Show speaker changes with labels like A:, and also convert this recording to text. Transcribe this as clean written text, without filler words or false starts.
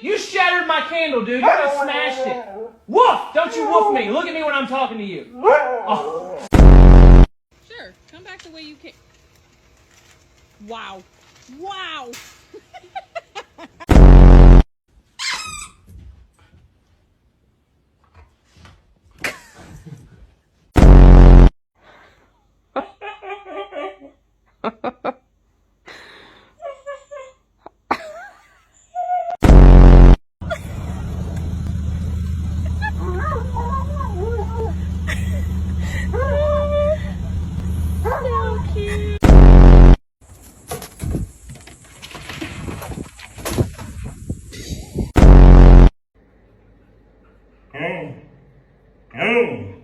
A: You shattered my candle, dude. You just smashed it. Woof! Don't you woof me. Look at me when I'm talking to you. Oh.
B: Sure. Come back the way you came. Wow. Wow. So cute.
C: Oh. Oh.